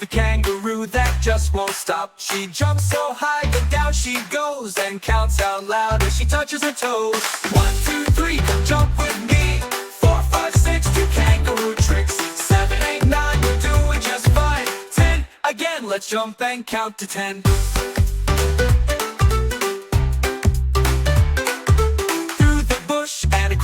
the kangaroo that just won't stop. She jumps so high, but down she goes, and counts out loud as she touches her toes. 1, 2, 3, come jump with me. 4, 5, 6, do kangaroo tricks. 7, 8, 9, we're doing just fine. 10, again, let's jump and count to 10.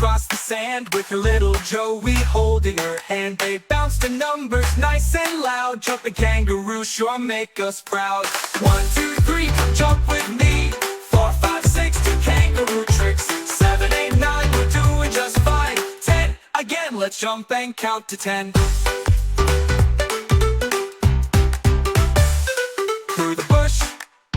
Across the sand with her little Joey holding her hand, they bounce to numbers nice and loud. Jumping kangaroo sure make us proud. 1, 2, 3, come jump with me. 4, 5, 6, do kangaroo tricks. 7, 8, 9, we're doing just fine. 10, again, let's jump and count to 10. Through the bush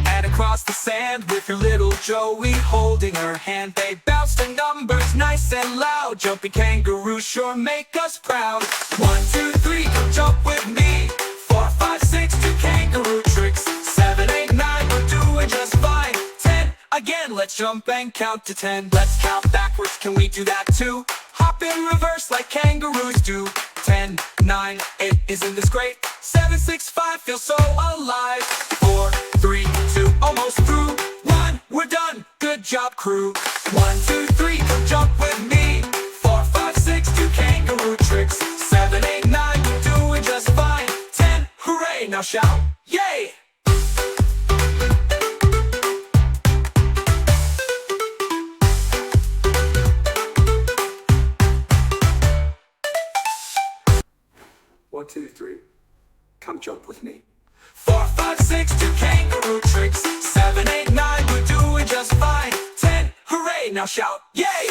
and across the sand with her little Joey holding her hand, they bounce to numbers nice and loud. Jumping kangaroo sure make us proud. 1, 2, 3, come jump with me. 4, 5, 6, do kangaroo tricks. 7, 8, 9, we're doing just fine. 10, again, let's jump and count to 10. Let's count backwards, can we do that too? Hop in reverse like kangaroos do. 10, 9, 8, isn't this great? 7, 6, 5, feel so alive. 4, 3, 2, almost through. 1, we're done, good job crew. 1, 2, 3, come jump with me. 4, 5, 6, do kangaroo tricks. 7, 8, 9, we're doing just fine. 10, hooray, now shout, yay! One, 2, 3, come jump with me. 4, 5, 6, do kangaroo tricks. 7, 8, 9, we're doing just fine. 10, hooray, now shout, yay!